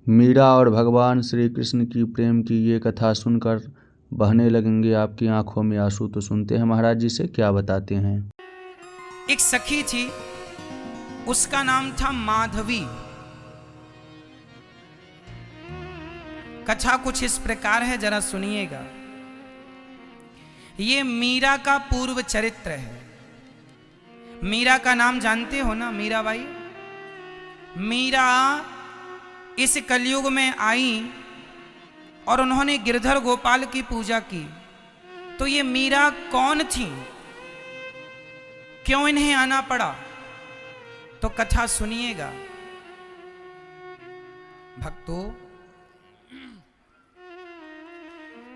मीरा और भगवान श्री कृष्ण की प्रेम की ये कथा सुनकर बहने लगेंगे आपकी आंखों में आंसू। तो सुनते हैं महाराज जी से क्या बताते हैं। एक सखी थी, उसका नाम था माधवी। कथा कुछ इस प्रकार है, जरा सुनिएगा। ये मीरा का पूर्व चरित्र है। मीरा का नाम जानते हो ना, मीराबाई। मीरा इस कलयुग में आई और उन्होंने गिरधर गोपाल की पूजा की। तो ये मीरा कौन थी, क्यों इन्हें आना पड़ा, तो कथा सुनिएगा भक्तों।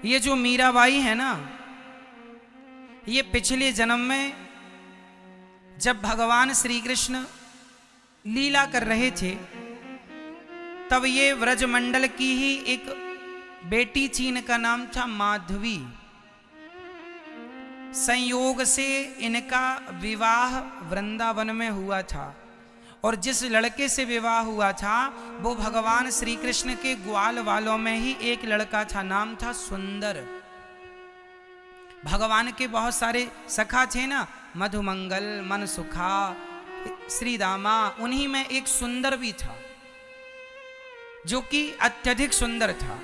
ये जो मीराबाई है ना, ये पिछले जन्म में जब भगवान श्री कृष्ण लीला कर रहे थे, तब ये व्रजमंडल की ही एक बेटी थी, इनका नाम था माधवी। संयोग से इनका विवाह वृंदावन में हुआ था, और जिस लड़के से विवाह हुआ था वो भगवान श्री कृष्ण के ग्वाल वालों में ही एक लड़का था, नाम था सुंदर। भगवान के बहुत सारे सखा थे ना, मधुमंगल, मनसुखा, श्रीदामा, उन्हीं में एक सुंदर भी था जो कि अत्यधिक सुंदर था।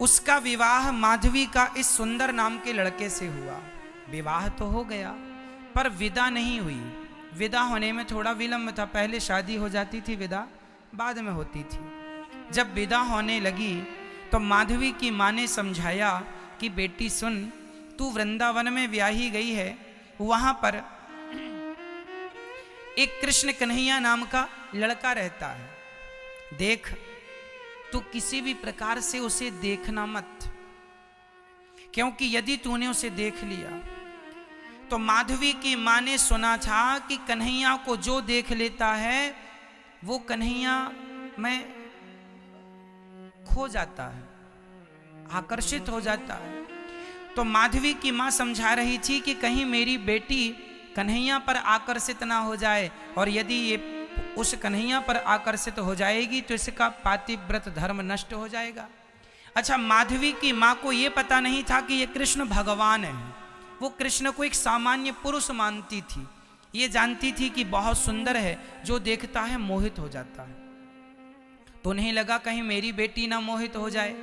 उसका विवाह माधवी का इस सुंदर नाम के लड़के से हुआ। विवाह तो हो गया पर विदा नहीं हुई। विदा होने में थोड़ा विलंब था। पहले शादी हो जाती थी, विदा बाद में होती थी। जब विदा होने लगी तो माधवी की माँ ने समझाया कि बेटी सुन, तू वृंदावन में ब्याही गई है, वहां पर एक कृष्ण कन्हैया नाम का लड़का रहता है। देख, तू किसी भी प्रकार से उसे देखना मत, क्योंकि यदि तूने उसे देख लिया तो माधवी की माँ ने सुना था कि कन्हैया को जो देख लेता है वो कन्हैया में खो जाता है, आकर्षित हो जाता है। तो माधवी की माँ समझा रही थी कि कहीं मेरी बेटी कन्हैया पर आकर्षित ना हो जाए, और यदि ये उस कन्हैया पर आकर्षित हो जाएगी तो इसका पातिव्रत धर्म नष्ट हो जाएगा। अच्छा, माधवी की माँ को यह पता नहीं था कि ये कृष्ण भगवान है। वो कृष्ण को एक सामान्य पुरुष मानती थी। ये जानती थी कि बहुत सुंदर है, जो देखता है मोहित हो जाता है। तो उन्हें लगा कहीं मेरी बेटी ना मोहित हो जाए।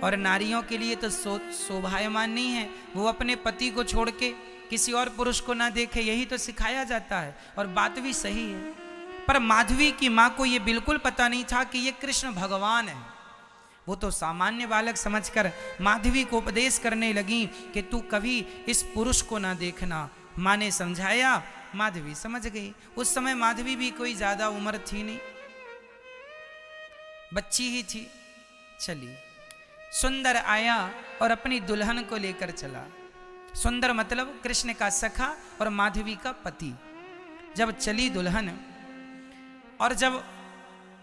और नारियों के लिए तो शोभायमान नहीं है वो अपने पति को छोड़ के किसी और पुरुष को ना देखे, यही तो सिखाया जाता है, और बात भी सही है। पर माधवी की माँ को यह बिल्कुल पता नहीं था कि ये कृष्ण भगवान है। वो तो सामान्य बालक समझकर माधवी को उपदेश करने लगी कि तू कभी इस पुरुष को ना देखना। माँ ने समझाया, माधवी समझ गई। उस समय माधवी भी कोई ज्यादा उम्र थी नहीं, बच्ची ही थी। चली, सुंदर आया और अपनी दुल्हन को लेकर चला। सुंदर मतलब कृष्ण का सखा और माधवी का पति। जब चली दुल्हन, और जब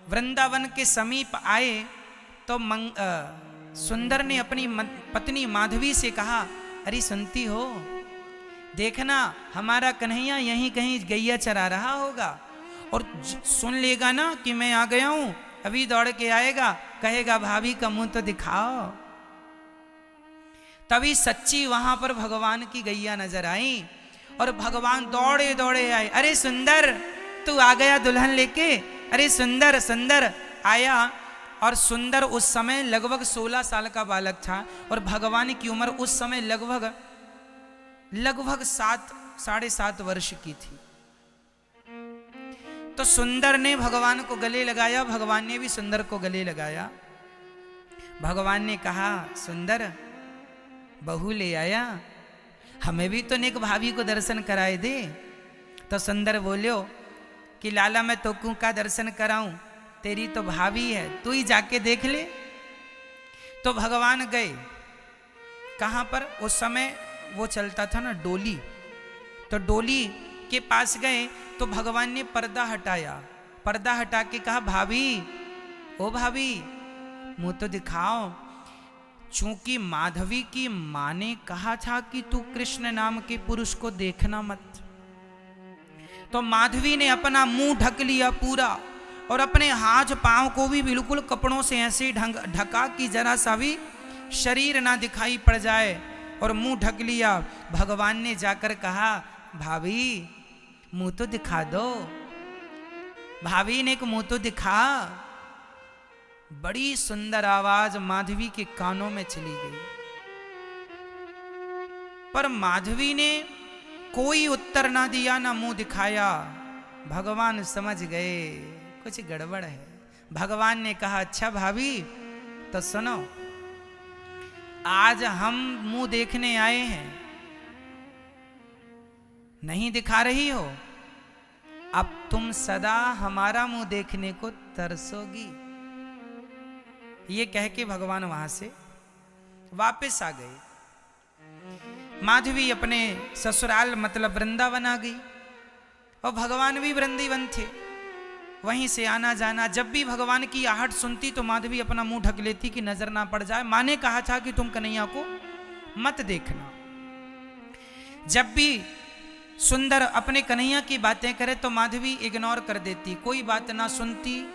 वृंदावन के समीप आए तो सुंदर ने अपनी पत्नी माधवी से कहा, अरे सुनती हो, देखना हमारा कन्हैया यहीं कहीं गैया चरा रहा होगा, और सुन लेगा ना कि मैं आ गया हूं, अभी दौड़ के आएगा, कहेगा भाभी का मुंह तो दिखाओ। तभी सच्ची वहां पर भगवान की गैया नजर आई और भगवान दौड़े दौड़े आए। अरे सुंदर, तू आ गया दुल्हन लेके? अरे सुंदर, सुंदर आया। और सुंदर उस समय लगभग 16 साल का बालक था, और भगवान की उम्र उस समय लगभग 7-7.5 वर्ष की थी। तो सुंदर ने भगवान को गले लगाया, भगवान ने भी सुंदर को गले लगाया। भगवान ने कहा, सुंदर बहू ले आया, हमें भी तो नेक भाभी को दर्शन कराए दे। तो सुंदर बोलियो कि लाला मैं तो का दर्शन कराऊं, तेरी तो भाभी है, तू ही जाके देख ले। तो भगवान गए कहां पर, उस समय वो चलता था ना डोली, तो डोली के पास गए तो भगवान ने पर्दा हटाया। पर्दा हटा के कहा, भाभी, ओ भाभी मुंह तो दिखाओ। चूंकि माधवी की मां ने कहा था कि तू कृष्ण नाम के पुरुष को देखना मत, तो माधवी ने अपना मुंह ढक लिया पूरा, और अपने हाथ पांव को भी बिल्कुल कपड़ों से ऐसे ढका कि जरा सा भी शरीर ना दिखाई पड़ जाए, और मुंह ढक लिया। भगवान ने जाकर कहा, भाभी मुंह तो दिखा दो। भाभी ने एक मुंह तो दिखा। बड़ी सुंदर आवाज माधवी के कानों में चली गई, पर माधवी ने कोई उत्तर ना दिया, ना मुंह दिखाया। भगवान समझ गए कुछ गड़बड़ है। भगवान ने कहा, अच्छा भाभी तो सुनो, आज हम मुंह देखने आए हैं, नहीं दिखा रही हो, अब तुम सदा हमारा मुंह देखने को तरसोगी। ये कह के भगवान वहां से वापस आ गए। माधवी अपने ससुराल मतलब वृंदावन आ गई, और भगवान भी वृंदावन थे, वहीं से आना जाना। जब भी भगवान की आहट सुनती तो माधवी अपना मुंह ढक लेती कि नजर ना पड़ जाए। माँ ने कहा था कि तुम कन्हैया को मत देखना। जब भी सुंदर अपने कन्हैया की बातें करे तो माधवी इग्नोर कर देती, कोई बात ना सुनती।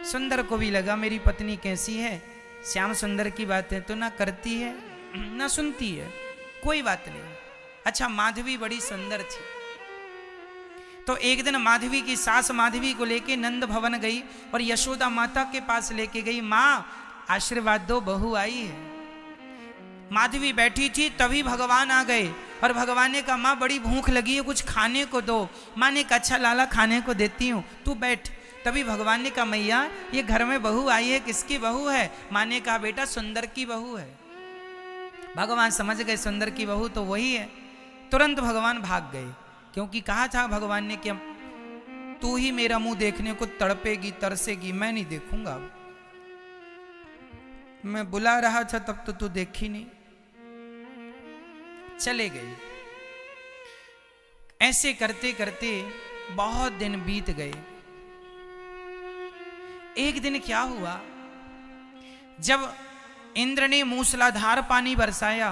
सुंदर को भी लगा मेरी पत्नी कैसी है, श्याम सुंदर की बातें तो ना करती है ना सुनती है, कोई बात नहीं। अच्छा, माधवी बड़ी सुंदर थी। तो एक दिन माधवी की सास माधवी को लेके नंद भवन गई और यशोदा माता के पास लेके गई। माँ आशीर्वाद दो, बहू आई है। माधवी बैठी थी, तभी भगवान आ गए और भगवान ने कहा, माँ बड़ी भूख लगी है, कुछ खाने को दो। माँ ने कहा, अच्छा लाला खाने को देती हूँ, तू बैठ। तभी भगवान ने कहा, मैया ये घर में बहू आई है, किसकी बहू है? माँ ने कहा, बेटा सुंदर की बहू है। भगवान समझ गए सुंदर की बहू तो वही है। तुरंत भगवान भाग गए, क्योंकि कहा था भगवान ने कि तू ही मेरा मुंह देखने को तड़पेगी तरसेगी, मैं नहीं देखूंगा। अब मैं बुला रहा था तब तो तू देखी नहीं। चले गए। ऐसे करते करते बहुत दिन बीत गए। एक दिन क्या हुआ, जब इंद्र ने मूसलाधार पानी बरसाया,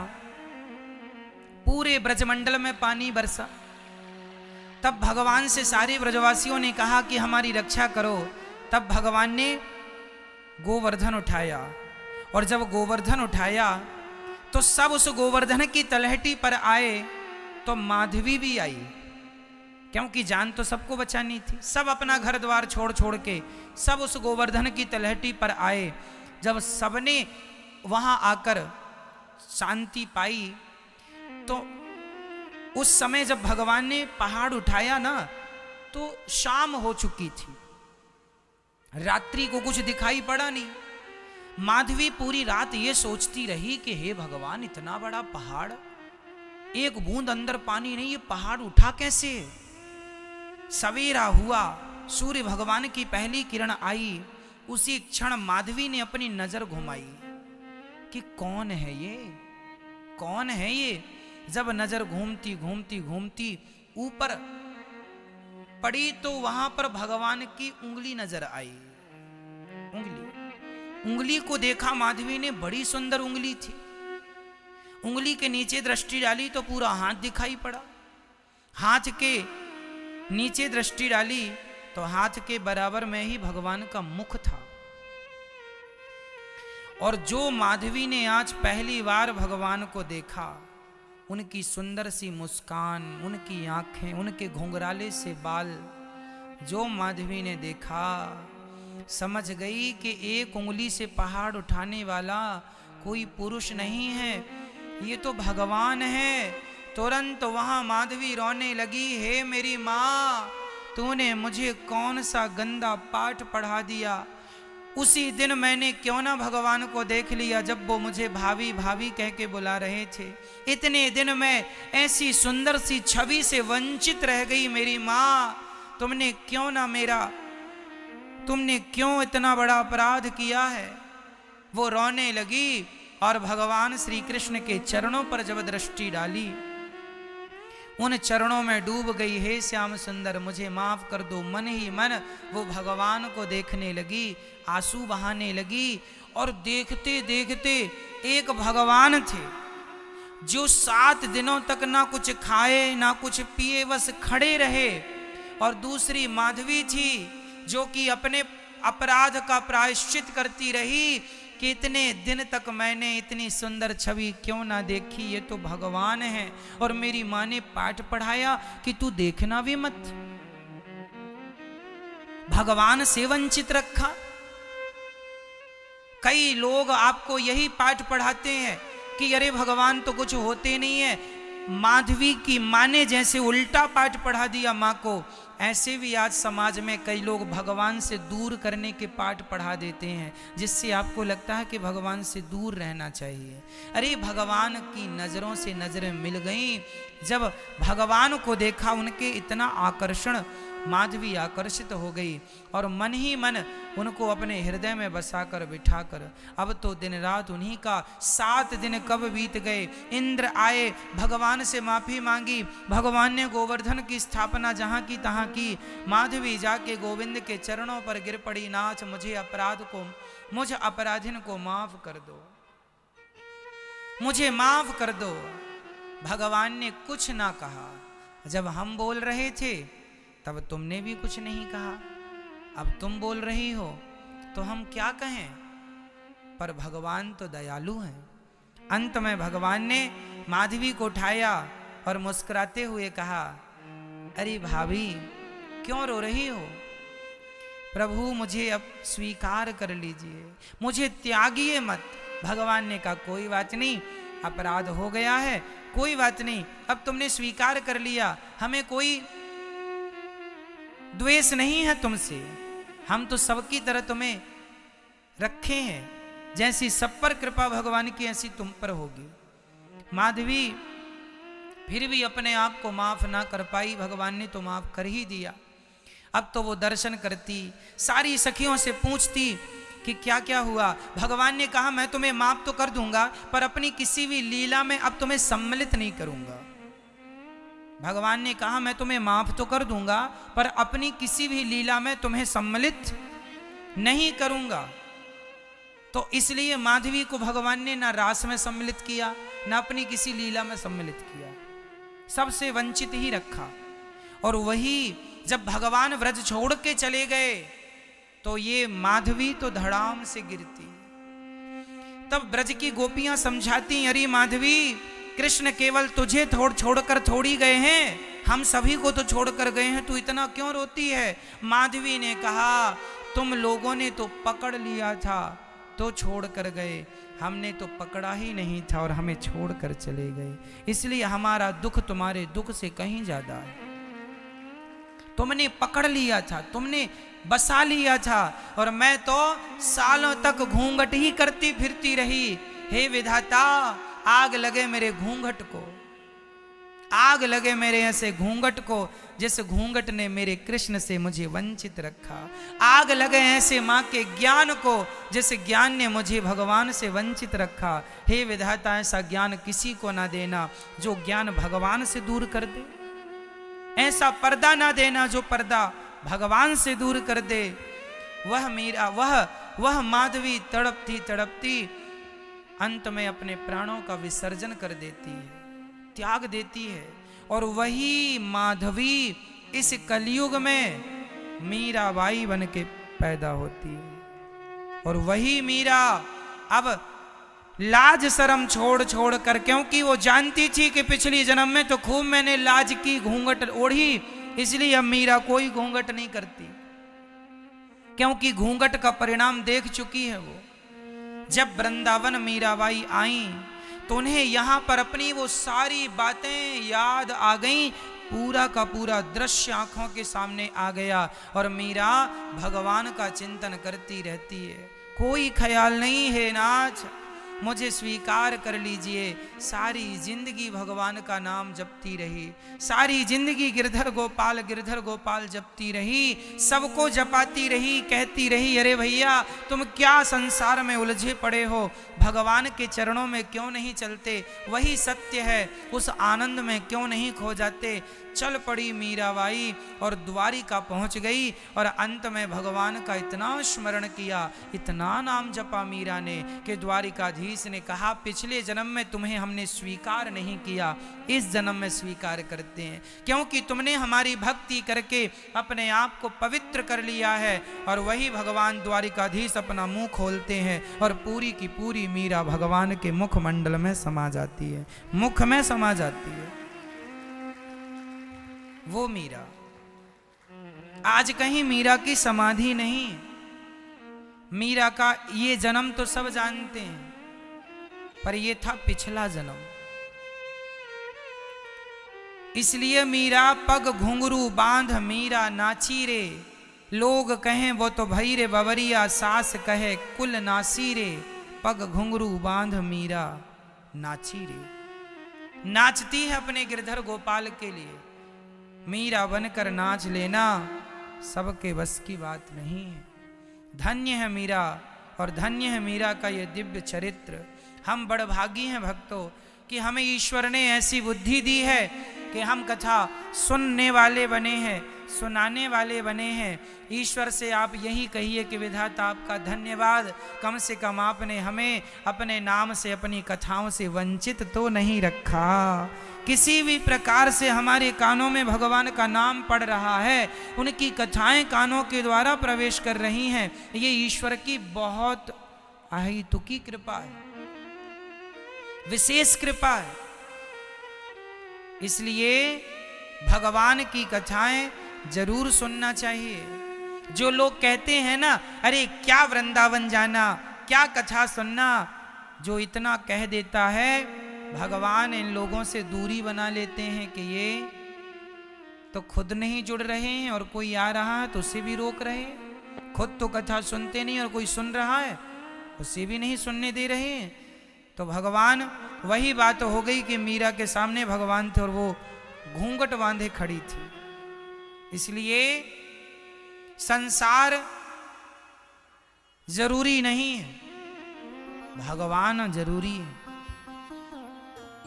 पूरे ब्रजमंडल में पानी बरसा, तब भगवान से सारे ब्रजवासियों ने कहा कि हमारी रक्षा करो। तब भगवान ने गोवर्धन उठाया, और जब गोवर्धन उठाया तो सब उस गोवर्धन की तलहटी पर आए, तो माधवी भी आई, क्योंकि जान तो सबको बचानी थी। सब अपना घर द्वार छोड़ छोड़ के सब उस गोवर्धन की तलहटी पर आए। जब सबने वहां आकर शांति पाई, तो उस समय जब भगवान ने पहाड़ उठाया ना, तो शाम हो चुकी थी, रात्रि को कुछ दिखाई पड़ा नहीं। माधवी पूरी रात ये सोचती रही कि हे भगवान, इतना बड़ा पहाड़, एक बूंद अंदर पानी नहीं, ये पहाड़ उठा कैसे? सवेरा हुआ, सूर्य भगवान की पहली किरण आई, उसी क्षण माधवी ने अपनी नजर घुमाई कि कौन है ये, कौन है ये। जब नजर घूमती घूमती घूमती ऊपर पड़ी तो वहां पर भगवान की उंगली नजर आई। उंगली को देखा माधवी ने, बड़ी सुंदर उंगली थी। उंगली के नीचे दृष्टि डाली तो पूरा हाथ दिखाई पड़ा। हाथ के नीचे दृष्टि डाली तो हाथ के बराबर में ही भगवान का मुख था। और जो माधवी ने आज पहली बार भगवान को देखा, उनकी सुंदर सी मुस्कान, उनकी आंखें, उनके घुंघराले से बाल, जो माधवी ने देखा, समझ गई कि एक उंगली से पहाड़ उठाने वाला कोई पुरुष नहीं है, ये तो भगवान है। तुरंत वहां माधवी रोने लगी, हे मेरी माँ, तूने मुझे कौन सा गंदा पाठ पढ़ा दिया। उसी दिन मैंने क्यों ना भगवान को देख लिया, जब वो मुझे भाभी भाभी कह के बुला रहे थे। इतने दिन में ऐसी सुंदर सी छवि से वंचित रह गई मेरी माँ। तुमने क्यों इतना बड़ा अपराध किया है। वो रोने लगी और भगवान श्री कृष्ण के चरणों पर जब दृष्टि डाली, उन चरणों में डूब गई। हे श्याम सुंदर, मुझे माफ कर दो। मन ही मन वो भगवान को देखने लगी, आंसू बहाने लगी। और देखते देखते एक भगवान थे जो 7 दिनों तक ना कुछ खाए ना कुछ पिए, बस खड़े रहे। और दूसरी माधवी थी जो कि अपने अपराध का प्रायश्चित करती रही कि इतने दिन तक मैंने इतनी सुंदर छवि क्यों ना देखी, ये तो भगवान है। और मेरी माँ ने पाठ पढ़ाया कि तू देखना भी मत, भगवान से वंचित रखा। कई लोग आपको यही पाठ पढ़ाते हैं कि अरे भगवान तो कुछ होते नहीं है। माधवी की माँ ने जैसे उल्टा पाठ पढ़ा दिया माँ को, ऐसे भी आज समाज में कई लोग भगवान से दूर करने के पाठ पढ़ा देते हैं, जिससे आपको लगता है कि भगवान से दूर रहना चाहिए। अरे भगवान की नज़रों से नज़रें मिल गईं, जब भगवान को देखा उनके इतना आकर्षण, माधवी आकर्षित हो गई और मन ही मन उनको अपने हृदय में बसाकर बिठाकर, अब तो दिन रात उन्हीं का 7 दिन कब बीत गए। इंद्र आए, भगवान से माफी मांगी, भगवान ने गोवर्धन की स्थापना जहाँ की तहाँ की। माधवी जाके गोविंद के चरणों पर गिर पड़ी, नाथ मुझ अपराधिन को माफ कर दो, मुझे माफ कर दो। भगवान ने कुछ ना कहा। जब हम बोल रहे थे तब तुमने भी कुछ नहीं कहा, अब तुम बोल रही हो तो हम क्या कहें। पर भगवान तो दयालु हैं। अंत में भगवान ने माधवी को उठाया और मुस्कुराते हुए कहा, अरे भाभी क्यों रो रही हो, प्रभु मुझे अब स्वीकार कर लीजिए, मुझे त्यागिए मत। भगवान ने कहा कोई बात नहीं, अपराध हो गया है, कोई बात नहीं, अब तुमने स्वीकार कर लिया, हमें कोई द्वेष नहीं है तुमसे, हम तो सबकी तरह तुम्हें रखे हैं, जैसी सब पर कृपा भगवान की ऐसी तुम पर होगी। माधवी फिर भी अपने आप को माफ ना कर पाई, भगवान ने तो माफ कर ही दिया। अब तो वो दर्शन करती, सारी सखियों से पूछती कि क्या क्या हुआ। भगवान ने कहा मैं तुम्हें माफ तो कर दूंगा, पर अपनी किसी भी लीला में अब तुम्हें सम्मिलित नहीं करूंगा। भगवान ने कहा मैं तुम्हें माफ तो कर दूंगा, पर अपनी किसी भी लीला में तुम्हें सम्मिलित नहीं करूंगा। तो इसलिए माधवी को भगवान ने ना रास में सम्मिलित किया, ना अपनी किसी लीला में सम्मिलित किया, सबसे वंचित ही रखा। और वही जब भगवान व्रज छोड़ के चले गए तो ये माधवी तो धड़ाम से गिरती। तब ब्रज की गोपियां समझाती, अरे माधवी कृष्ण केवल तुझे छोड़कर थोड़ी गए हैं, हम सभी को तो छोड़कर गए हैं, तू इतना क्यों रोती है। माधवी ने कहा तुम लोगों ने तो पकड़ लिया था तो छोड़ कर गए, हमने तो पकड़ा ही नहीं था और हमें छोड़कर चले गए, इसलिए हमारा दुख तुम्हारे दुख से कहीं ज्यादा है। तुमने पकड़ लिया था, तुमने बसा लिया था, और मैं तो सालों तक घूंघट ही करती फिरती रही। हे विधाता आग लगे मेरे घूंघट को, आग लगे मेरे ऐसे घूंघट को जिस घूंघट ने मेरे कृष्ण से मुझे वंचित रखा। आग लगे ऐसे माँ के ज्ञान को जिस ज्ञान ने मुझे भगवान से वंचित रखा। हे विधाता ऐसा ज्ञान किसी को ना देना जो ज्ञान भगवान से दूर कर दे, ऐसा पर्दा ना देना जो पर्दा भगवान से दूर कर दे। वह मीरा, वह माधवी तड़पती तड़पती अंत में अपने प्राणों का विसर्जन कर देती है, त्याग देती है। और वही माधवी इस कलयुग में मीराबाई बन के पैदा होती है। और वही मीरा अब लाज शर्म छोड़ कर, क्योंकि वो जानती थी कि पिछली जन्म में तो खूब मैंने लाज की, घूंघट ओढ़ी, इसलिए अब मीरा कोई घूंघट नहीं करती, क्योंकि घूंघट का परिणाम देख चुकी है वो। जब वृंदावन मीराबाई आई तो उन्हें यहाँ पर अपनी वो सारी बातें याद आ गईं, पूरा का पूरा दृश्य आंखों के सामने आ गया और मीरा भगवान का चिंतन करती रहती है। कोई ख्याल नहीं है नाथ, मुझे स्वीकार कर लीजिए। सारी जिंदगी भगवान का नाम जपती रही, सारी जिंदगी गिरधर गोपाल जपती रही, सबको जपाती रही, कहती रही अरे भैया तुम क्या संसार में उलझे पड़े हो, भगवान के चरणों में क्यों नहीं चलते, वही सत्य है, उस आनंद में क्यों नहीं खो जाते। चल पड़ी मीराबाई और द्वारिका पहुंच गई और अंत में भगवान का इतना स्मरण किया, इतना नाम जपा मीरा ने कि द्वारिकाधीश ने कहा पिछले जन्म में तुम्हें हमने स्वीकार नहीं किया, इस जन्म में स्वीकार करते हैं, क्योंकि तुमने हमारी भक्ति करके अपने आप को पवित्र कर लिया है। और वही भगवान द्वारिकाधीश अपना मुंह खोलते हैं और पूरी की पूरी मीरा भगवान के मुखमंडल में समा जाती है, मुख में समा जाती है वो मीरा। आज कहीं मीरा की समाधि नहीं, मीरा का ये जन्म तो सब जानते हैं, पर ये था पिछला जन्म। इसलिए मीरा पग घुंघरू बांध मीरा नाची रे, लोग कहें वो तो भई रे बवरिया, सास कहे कुल नासी रे, पग घुंघरू बांध मीरा नाची रे। नाचती है अपने गिरधर गोपाल के लिए, मीरा बनकर नाच लेना सबके बस की बात नहीं है। धन्य है मीरा और धन्य है मीरा का ये दिव्य चरित्र। हम बड़भागी हैं भक्तों कि हमें ईश्वर ने ऐसी बुद्धि दी है कि हम कथा सुनने वाले बने हैं, सुनाने वाले बने हैं। ईश्वर से आप यही कहिए कि विधाता आपका धन्यवाद, कम से कम आपने हमें अपने नाम से, अपनी कथाओं से वंचित तो नहीं रखा। किसी भी प्रकार से हमारे कानों में भगवान का नाम पड़ रहा है, उनकी कथाएं कानों के द्वारा प्रवेश कर रही हैं, ये ईश्वर की बहुत अहेतुकी कृपा है, विशेष कृपा है। इसलिए भगवान की कथाएं जरूर सुनना चाहिए। जो लोग कहते हैं ना, अरे क्या वृंदावन जाना, क्या कथा सुनना, जो इतना कह देता है भगवान इन लोगों से दूरी बना लेते हैं कि ये तो खुद नहीं जुड़ रहे हैं और कोई आ रहा है तो उसे भी रोक रहे हैं। खुद तो कथा सुनते नहीं और कोई सुन रहा है उसे भी नहीं सुनने दे रहे हैं। तो भगवान, वही बात हो गई कि मीरा के सामने भगवान थे और वो घूंघट बांधे खड़ी थी। इसलिए संसार जरूरी नहीं है, भगवान जरूरी है।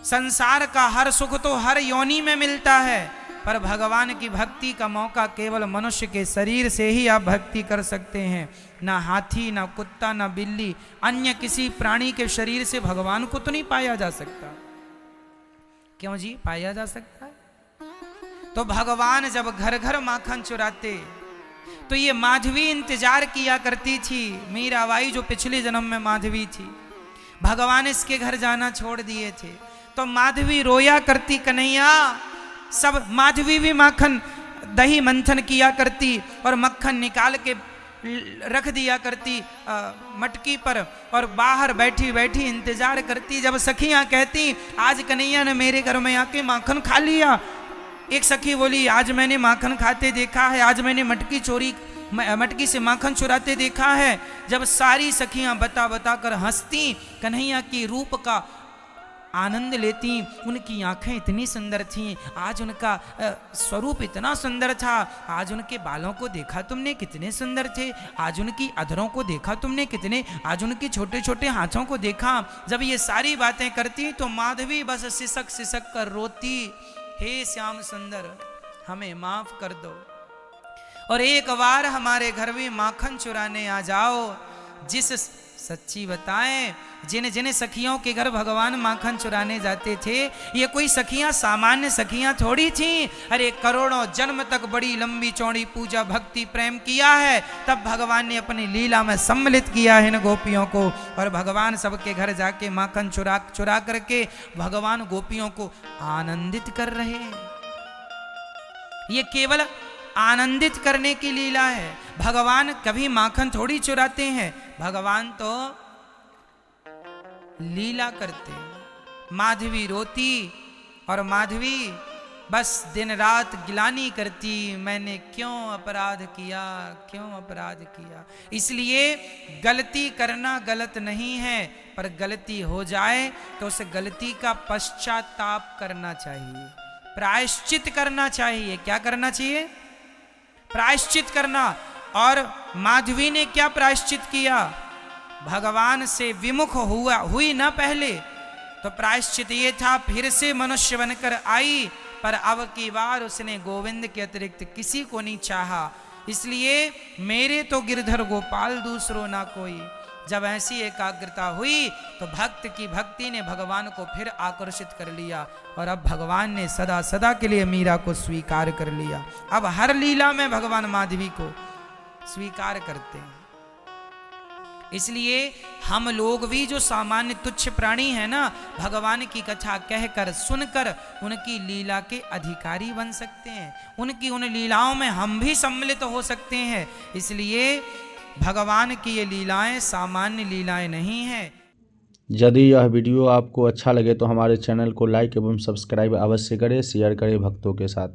संसार का हर सुख तो हर योनि में मिलता है, पर भगवान की भक्ति का मौका केवल मनुष्य के शरीर से ही आप भक्ति कर सकते हैं। ना हाथी, ना कुत्ता, ना बिल्ली, अन्य किसी प्राणी के शरीर से भगवान को तो नहीं पाया जा सकता। क्यों जी, पाया जा सकता है? तो भगवान जब घर घर माखन चुराते तो ये माधवी इंतजार किया करती थी, मीराबाई जो पिछले जन्म में माधवी थी। भगवान इसके घर जाना छोड़ दिए थे तो माधवी रोया करती, कन्हैया। सब माधवी भी माखन दही मंथन किया करती और मक्खन निकाल के रख दिया करती मटकी पर और बाहर बैठी बैठी इंतजार करती। जब सखियां कहती आज कन्हैया ने मेरे घर में आके माखन खा लिया, एक सखी बोली आज मैंने माखन खाते देखा है, आज मैंने मटकी से माखन चुराते देखा है। जब सारी सखियां बता बता कर हंसती, कन्हैया की रूप का आनंद लेती, उनकी आंखें इतनी सुंदर थीं, आज उनका स्वरूप इतना सुंदर था, आज उनके बालों को देखा तुमने कितने सुंदर थे, आज उनकी अधरों को देखा तुमने कितने, आज उनके छोटे छोटे हाथों को देखा। जब ये सारी बातें करती तो माधवी बस सिसक सिसक कर रोती, हे श्याम सुंदर हमें माफ कर दो और एक बार हमारे घर में माखन चुराने आ जाओ। जिस सच्ची बताएं, जिन जिन सखियों के घर भगवान माखन चुराने जाते थे, ये कोई सखियां सामान्य सखियां थोड़ी थी। अरे करोड़ों जन्म तक बड़ी लंबी चौड़ी पूजा भक्ति प्रेम किया है, तब भगवान ने अपनी लीला में सम्मिलित किया है इन गोपियों को। और भगवान सबके घर जाके माखन चुरा करके भगवान गोपियों को आनंदित कर रहे हैं। ये केवल आनंदित करने की लीला है। भगवान कभी माखन थोड़ी चुराते हैं, भगवान तो लीला करते हैं। माधवी रोती और माधवी बस दिन रात गिलानी करती, मैंने क्यों अपराध किया, क्यों अपराध किया। इसलिए गलती करना गलत नहीं है, पर गलती हो जाए तो उस गलती का पश्चाताप करना चाहिए, प्रायश्चित करना चाहिए। क्या करना चाहिए? प्रायश्चित करना। और माधवी ने क्या प्रायश्चित किया? भगवान से विमुख हुई न पहले, तो प्रायश्चित ये था फिर से मनुष्य बनकर आई, पर अब की बार उसने गोविंद के अतिरिक्त किसी को नहीं चाहा, इसलिए मेरे तो गिरधर गोपाल दूसरो ना कोई। जब ऐसी एकाग्रता हुई तो भक्त की भक्ति ने भगवान को फिर आकर्षित कर लिया, और अब भगवान ने सदा सदा के लिए मीरा को स्वीकार कर लिया। अब हर लीला में भगवान माधवी को स्वीकार करते हैं। इसलिए हम लोग भी जो सामान्य तुच्छ प्राणी हैं ना, भगवान की कथा कहकर सुनकर उनकी लीला के अधिकारी बन सकते हैं, उनकी उन लीलाओं में हम भी सम्मिलित हो सकते हैं। इसलिए भगवान की ये लीलाएं सामान्य लीलाएं नहीं हैं। यदि यह वीडियो आपको अच्छा लगे तो हमारे चैनल को लाइक एवं सब्सक्राइब अवश्य करें, शेयर करें भक्तों के साथ।